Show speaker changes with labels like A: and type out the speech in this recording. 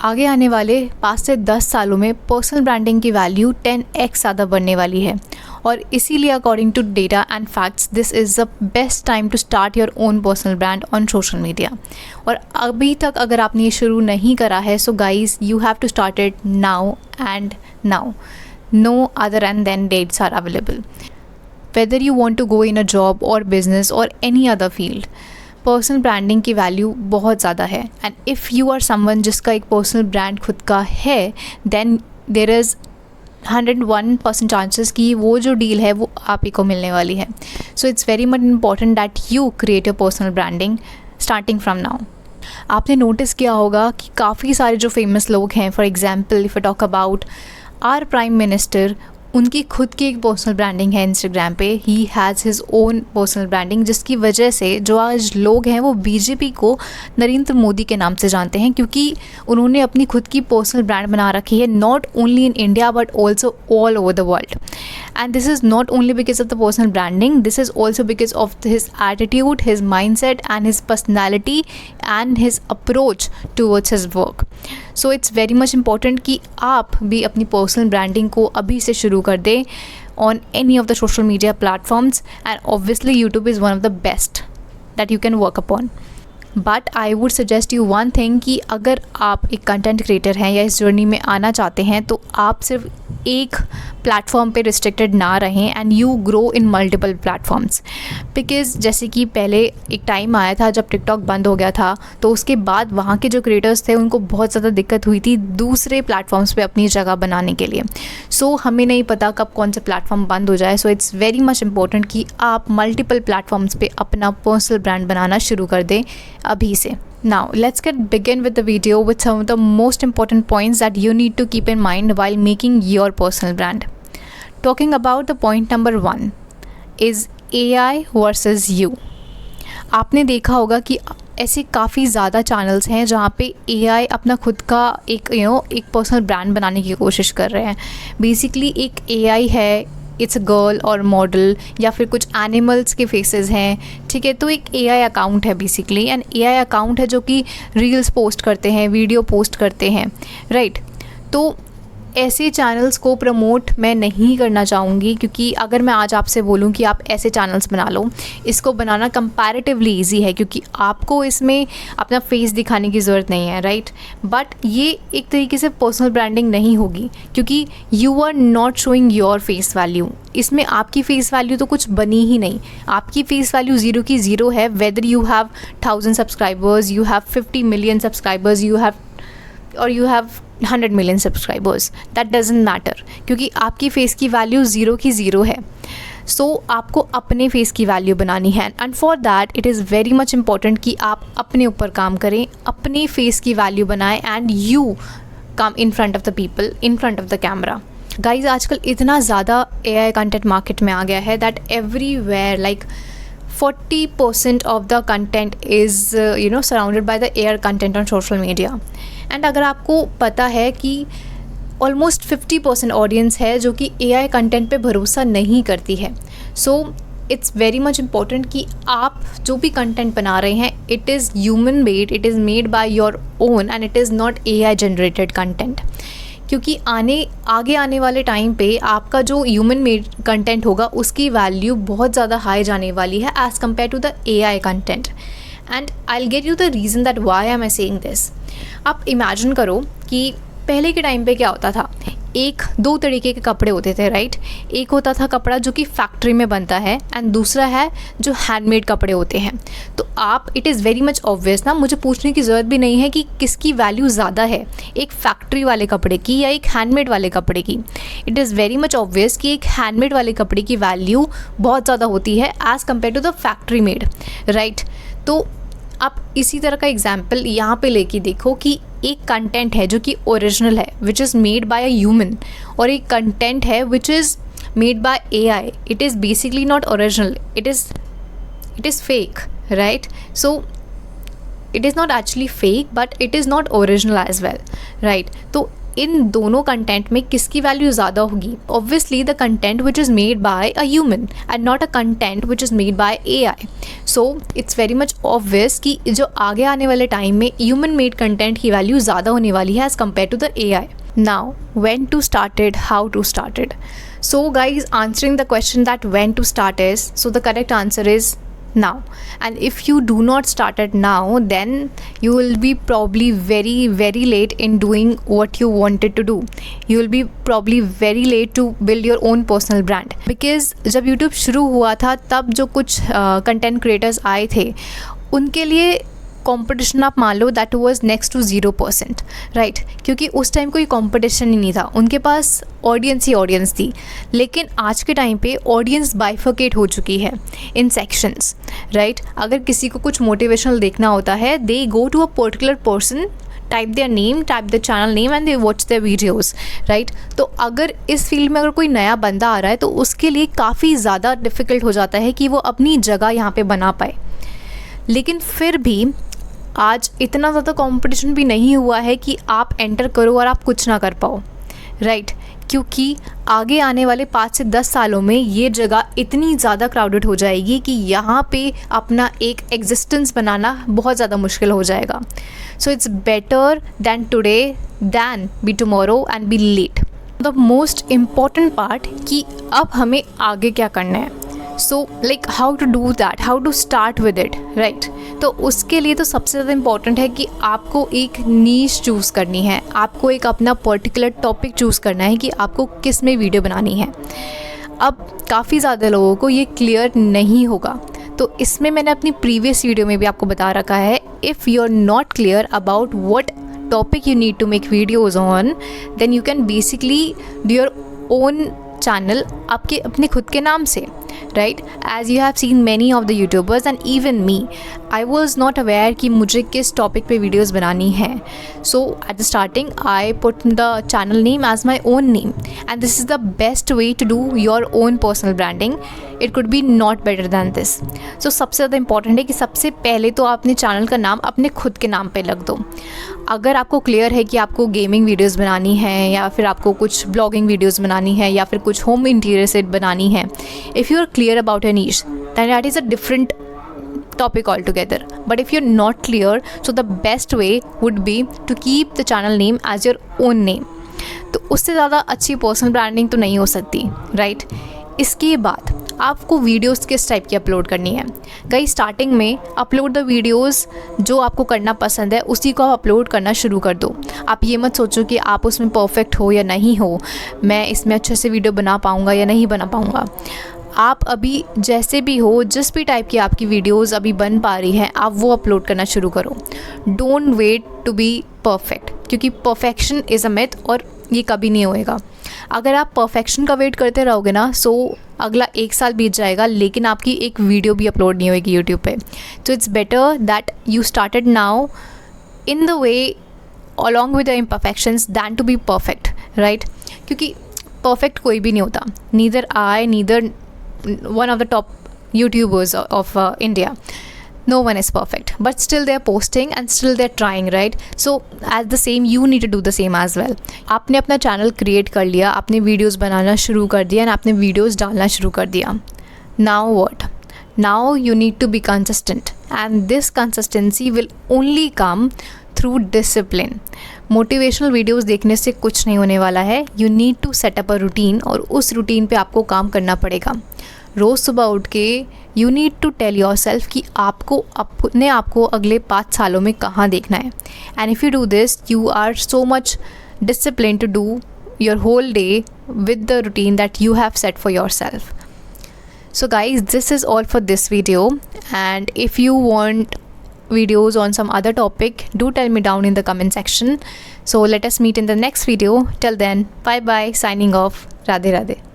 A: आगे आने वाले 5 से 10 सालों में पर्सनल ब्रांडिंग की वैल्यू 10x ज़्यादा बढ़ने वाली है और इसीलिए according to data and facts this is the best time to start your own personal brand on social media. और अभी तक अगर आपने ये शुरू नहीं करा है so guys you have to start it now and now. No other and then dates are available. Whether you want to go in a job और बिजनेस और any other field, personal branding की value बहुत ज़्यादा है। And if you are someone जिसका एक personal brand खुद का है देन देयर इज़ 101% चांसेस कि वो जो डील है वो आप ही को मिलने वाली है। So it's very much important that you create your personal branding starting from now. आपने नोटिस किया होगा कि काफ़ी सारे जो फेमस लोग हैं, for example if I talk about our prime minister, उनकी खुद की एक पर्सनल ब्रांडिंग है इंस्टाग्राम पे। He has his own personal branding जिसकी वजह से जो आज लोग हैं वो बीजेपी को नरेंद्र मोदी के नाम से जानते हैं, क्योंकि उन्होंने अपनी खुद की पर्सनल ब्रांड बना रखी है, not only in India but also all over the world. And this is not only because of the personal branding, this is also because of his attitude, his mindset and his personality and his approach towards his work. So it's very much important कि आप भी अपनी personal branding को अभी से शुरू कर दें on any of the social media platforms and obviously YouTube is one of the best that you can work upon. But I would suggest you one thing कि अगर आप एक कंटेंट क्रिएटर हैं या इस जर्नी में आना चाहते हैं तो आप सिर्फ एक प्लेटफॉर्म पे रिस्ट्रिक्टेड ना रहें and you grow in multiple platforms. Because जैसे कि पहले एक टाइम आया था जब टिकटॉक बंद हो गया था तो उसके बाद वहाँ के जो क्रिएटर्स थे उनको बहुत ज़्यादा दिक्कत हुई थी दूसरे प्लेटफॉर्म्स पे अपनी जगह बनाने के लिए। सो हमें नहीं पता कब कौन से प्लेटफॉर्म बंद हो जाए। सो इट्स वेरी मच इम्पॉर्टेंट कि आप मल्टीपल प्लेटफॉर्म्स पे अपना पर्सनल ब्रांड बनाना शुरू कर दें अभी से। Now let's begin with the video with some of the most important points that you need to keep in mind while making your personal brand. Talking about the point number 1 is AI versus you. आपने देखा होगा कि ऐसे काफ़ी ज़्यादा channels हैं जहाँ पे AI अपना खुद का एक एक पर्सनल ब्रांड बनाने की कोशिश कर रहे हैं। बेसिकली एक AI है, इट्स अ गर्ल और मॉडल या फिर कुछ एनिमल्स के फेसेस हैं, ठीक है। तो एक AI अकाउंट है बेसिकली, एंड AI अकाउंट है जो कि रील्स पोस्ट करते हैं, वीडियो पोस्ट करते हैं, राइट। तो ऐसे चैनल्स को प्रमोट मैं नहीं करना चाहूँगी, क्योंकि अगर मैं आज आपसे बोलूँ कि आप ऐसे चैनल्स बना लो, इसको बनाना कंपैरेटिवली ईजी है क्योंकि आपको इसमें अपना फेस दिखाने की ज़रूरत नहीं है, राइट। बट ये एक तरीके से पर्सनल ब्रांडिंग नहीं होगी क्योंकि you are not showing your face value. इसमें आपकी फेस वैल्यू तो कुछ बनी ही नहीं, आपकी फेस वैल्यू ज़ीरो की ज़ीरो है। Whether you have 1000 subscribers, you have 50 million subscribers, you have 100 million subscribers, that doesn't matter क्योंकि आपकी फेस की वैल्यू ज़ीरो की ज़ीरो है। सो आपको अपने फेस की वैल्यू बनानी है and for that it is very much important कि आप अपने ऊपर काम करें, अपने फेस की वैल्यू बनाएं and you come in front of the people, in front of the camera. Guys आजकल इतना ज़्यादा AI कंटेंट मार्केट में आ गया है that everywhere like 40% of the content is surrounded by the AI content on social media. And अगर आपको पता है कि ऑलमोस्ट 50% ऑडियंस है जो कि AI कंटेंट पे भरोसा नहीं करती है, so it's very much important कि आप जो भी कंटेंट बना रहे हैं it is human made, it is made by your own and it is not AI generated content. क्योंकि आगे आने वाले टाइम पे आपका जो ह्यूमन मेड कंटेंट होगा उसकी वैल्यू बहुत ज़्यादा हाई जाने वाली है as compare to the AI content. And I will get you the reason that why am I saying this. आप इमेजिन करो कि पहले के टाइम पे क्या होता था, दो तरीके के कपड़े होते थे, राइट। एक होता था कपड़ा जो कि फैक्ट्री में बनता है एंड दूसरा है जो हैंडमेड कपड़े होते हैं। तो आप it is very much obvious ना, मुझे पूछने की ज़रूरत भी नहीं है कि किसकी वैल्यू ज़्यादा है, एक फैक्ट्री वाले कपड़े की या एक हैंडमेड वाले कपड़े की। It is very much obvious कि एक हैंडमेड वाले कपड़े की वैल्यू बहुत ज़्यादा होती है as compare to the factory made, right. तो आप इसी तरह का एग्जाम्पल यहाँ पे लेके देखो कि एक कंटेंट है जो कि ओरिजिनल है विच is made by a human, और एक कंटेंट है विच is made by AI. It is basically not original, it is fake, right. So it is not actually fake but it is not original as well, right? तो इन दोनों content में किसकी value ज़्यादा होगी? Obviously the content which is made by a human and not a content which is made by AI. So it's very much obvious कि जो आगे आने वाले टाइम में ह्यूमन मेड कंटेंट की वैल्यू ज़्यादा होने वाली है as compare to the AI. Now, when to start it, how to start it. So guys, answering the question that when to start is, so the correct answer is now. And if you do not start it now, then you will be probably very late in doing what you wanted to do. You will be probably very late to build your own personal brand. Because जब YouTube शुरू हुआ था तब जो कुछ content creators आए थे उनके लिए कंपटीशन आप मान लो that was next to 0%, right? क्योंकि उस टाइम कोई कंपटीशन ही नहीं था, उनके पास ऑडियंस ही ऑडियंस थी. लेकिन आज के टाइम पे ऑडियंस बाइफर्केट हो चुकी है इन सेक्शंस, राइट? अगर किसी को कुछ मोटिवेशनल देखना होता है, they go to a particular person, type their name, type the channel name and they watch their videos, right? तो अगर इस फील्ड में अगर कोई नया बंदा आ रहा है तो उसके लिए काफ़ी ज़्यादा डिफ़िकल्ट हो जाता है कि वो अपनी जगह यहाँ पे बना पाए. लेकिन फिर भी आज इतना ज़्यादा कंपटीशन भी नहीं हुआ है कि आप एंटर करो और आप कुछ ना कर पाओ, राइट? क्योंकि आगे आने वाले 5 से 10 सालों में ये जगह इतनी ज़्यादा क्राउडेड हो जाएगी कि यहाँ पे अपना एक एग्जिस्टेंस बनाना बहुत ज़्यादा मुश्किल हो जाएगा. So it's better than today than be tomorrow and be late. The most important part कि अब हमें आगे क्या करना है. So like how to do that, how to start with it, right? तो उसके लिए तो सबसे ज़्यादा इम्पॉर्टेंट है कि आपको एक नीश चूज़ करनी है, आपको एक अपना पर्टिकुलर टॉपिक चूज़ करना है कि आपको किस में वीडियो बनानी है. अब काफ़ी ज़्यादा लोगों को ये क्लियर नहीं होगा, तो इसमें मैंने अपनी प्रीवियस वीडियो में भी आपको बता रखा है. If you are not clear about what topic you need to make videos on, then you can basically do your own channel आपके अपने खुद के नाम से, right? As you have seen many of the YouTubers and even me, I was not aware कि मुझे किस topic पे वीडियोस बनानी है. So at the starting I put the channel name as my own name and this is the best way to do your own personal branding. It could be not better than this. So सबसे ज़्यादा important है कि सबसे पहले तो आप अपने channel का नाम अपने खुद के नाम पे लग दो. अगर आपको क्लियर है कि आपको गेमिंग वीडियोस बनानी है या फिर आपको कुछ ब्लॉगिंग वीडियोस बनानी है या फिर कुछ होम इंटीरियर सेट बनानी है, if you are clear about your niche, then that is a different topic altogether. But if you're not clear, so the best way would be to keep the channel name as your own name. तो उससे ज़्यादा अच्छी personal branding तो नहीं हो सकती, right? इसके बाद आपको वीडियोस किस टाइप की अपलोड करनी है. कई स्टार्टिंग में अपलोड द वीडियोस जो आपको करना पसंद है उसी को आप अपलोड करना शुरू कर दो. आप ये मत सोचो कि आप उसमें परफेक्ट हो या नहीं हो, मैं इसमें अच्छे से वीडियो बना पाऊँगा या नहीं बना पाऊँगा. आप अभी जैसे भी हो, जिस भी टाइप की आपकी वीडियोस अभी बन पा रही हैं, आप वो अपलोड करना शुरू करो. Don't wait to be perfect, क्योंकि परफेक्शन इज़ अ मिथ और ये कभी नहीं होएगा. अगर आप परफेक्शन का वेट करते रहोगे ना, सो अगला 1 साल बीत जाएगा लेकिन आपकी एक वीडियो भी अपलोड नहीं होएगी यूट्यूब पे. So it's better that you started now in the way along with the imperfections than to be perfect, right? क्योंकि परफेक्ट कोई भी नहीं होता. Neither I, neither one of the top YouTubers of India. No one is perfect, but still they're posting and still they're trying, right? So as the same, you need to do the same as well. आपने अपना channel create कर लिया, आपने videos बनाना शुरू कर दिया, और आपने वीडियोस डालना शुरू कर दिया. Now what? Now you need to be consistent, and this consistency will only come through discipline. Motivational videos देखने से कुछ नहीं होने वाला है. You need to set up a routine, और उस रूटीन पे आपको काम करना पड़ेगा. रोज़ सुबह उठ के you need to tell yourself कि आपको अपने आप को अगले 5 सालों में कहाँ देखना है. And if you do this, you are so much discipline to do your whole day with the routine that you have set for yourself. So guys, this is all for this video, and if you want videos on some other topic, do tell me down in the comment section. So let us meet in the next video. Till then, bye bye, signing off. Radhe Radhe.